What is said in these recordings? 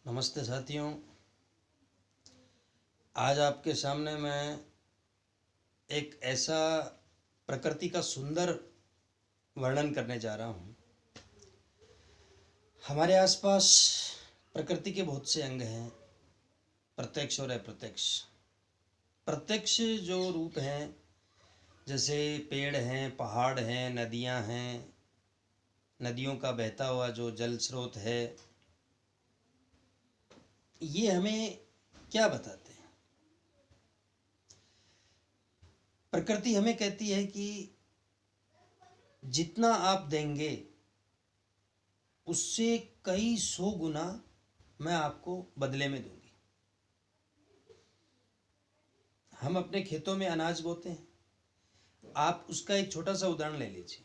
नमस्ते साथियों। आज आपके सामने मैं एक ऐसा प्रकृति का सुंदर वर्णन करने जा रहा हूँ। हमारे आसपास प्रकृति के बहुत से अंग हैं, प्रत्यक्ष और अप्रत्यक्ष। प्रत्यक्ष जो रूप हैं, जैसे पेड़ हैं, पहाड़ हैं, नदियाँ हैं, नदियों का बहता हुआ जो जल स्रोत है, ये हमें क्या बताते हैं? प्रकृति हमें कहती है कि जितना आप देंगे उससे कई 100 गुना मैं आपको बदले में दूंगी। हम अपने खेतों में अनाज बोते हैं, आप उसका एक छोटा सा उदाहरण ले लीजिए।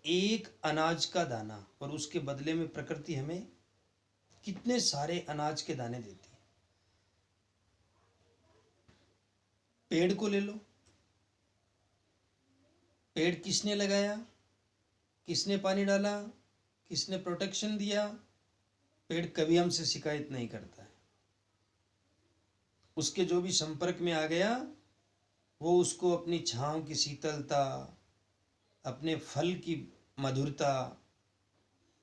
एक अनाज का दाना और उसके बदले में प्रकृति हमें कितने सारे अनाज के दाने देती है। पेड़ को ले लो, पेड़ किसने लगाया, किसने पानी डाला, किसने प्रोटेक्शन दिया? पेड़ कभी हमसे शिकायत नहीं करता है। उसके जो भी संपर्क में आ गया वो उसको अपनी छांव की शीतलता, अपने फल की मधुरता,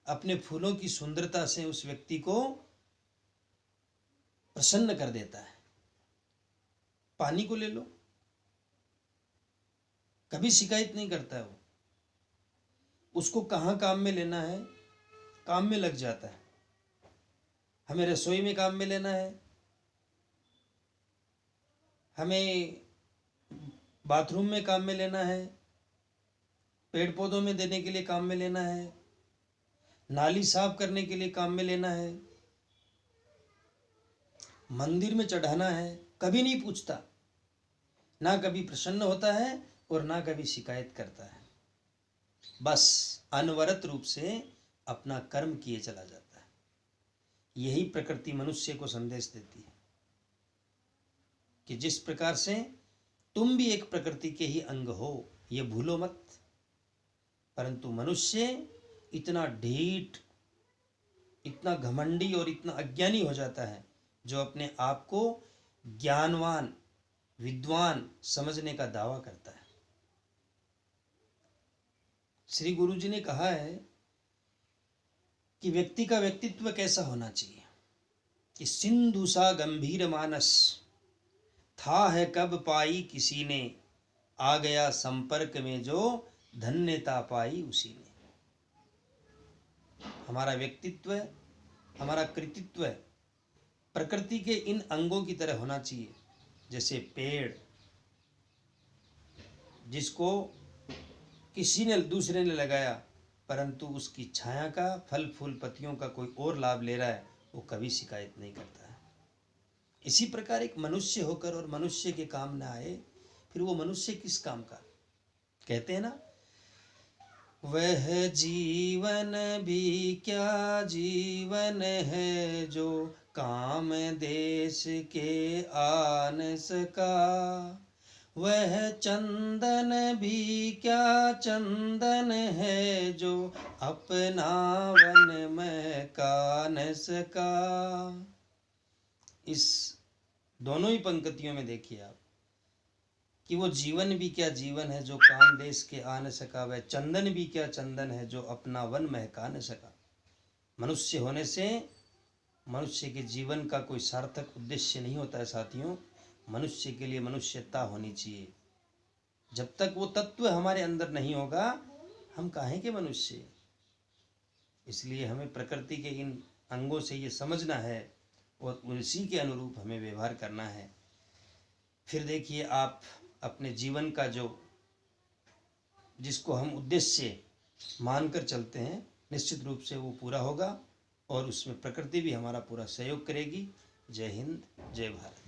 अपने फूलों की सुंदरता से उस व्यक्ति को प्रसन्न कर देता है। पानी को ले लो, कभी शिकायत नहीं करता है वो। उसको कहाँ काम में लेना है, काम में लग जाता है। हमें रसोई में काम में लेना है, हमें बाथरूम में काम में लेना है, पेड़ पौधों में देने के लिए काम में लेना है, नाली साफ करने के लिए काम में लेना है, मंदिर में चढ़ाना है। कभी नहीं पूछता, ना कभी प्रसन्न होता है और ना कभी शिकायत करता है। बस अनवरत रूप से अपना कर्म किए चला जाता है। यही प्रकृति मनुष्य को संदेश देती है कि जिस प्रकार से तुम भी एक प्रकृति के ही अंग हो, ये भूलो मत। परंतु मनुष्य इतना ढीठ, इतना घमंडी और इतना अज्ञानी हो जाता है जो अपने आप को ज्ञानवान, विद्वान समझने का दावा करता है। श्री गुरु जी ने कहा है कि व्यक्ति का व्यक्तित्व कैसा होना चाहिए कि सिंधु सा गंभीर मानस, था है कब पाई किसी ने, आ गया संपर्क में जो धन्यता पाई उसी ने। हमारा व्यक्तित्व, हमारा कृतित्व प्रकृति के इन अंगों की तरह होना चाहिए। जैसे पेड़, जिसको किसी ने दूसरे ने लगाया, परंतु उसकी छाया का, फल फूल पत्तियों का कोई और लाभ ले रहा है, वो कभी शिकायत नहीं करता है। इसी प्रकार एक मनुष्य होकर और मनुष्य के काम न आए, फिर वो मनुष्य किस काम का? कहते हैं ना, वह जीवन भी क्या जीवन है जो काम देश के आन सका, वह चंदन भी क्या चंदन है जो अपना वन में का न सका। इस दोनों ही पंक्तियों में देखिए आप कि वो जीवन भी क्या जीवन है जो काम देश के आ न सका, वह चंदन भी क्या चंदन है जो अपना वन महका न सका। मनुष्य होने से मनुष्य के जीवन का कोई सार्थक उद्देश्य नहीं होता है साथियों। मनुष्य के लिए मनुष्यता होनी चाहिए। जब तक वो तत्व हमारे अंदर नहीं होगा, हम काहे के मनुष्य। इसलिए हमें प्रकृति के इन अंगों से ये समझना है और उसी के अनुरूप हमें व्यवहार करना है। फिर देखिए आप अपने जीवन का जो, जिसको हम उद्देश्य मानकर चलते हैं, निश्चित रूप से वो पूरा होगा और उसमें प्रकृति भी हमारा पूरा सहयोग करेगी। जय हिंद, जय भारत।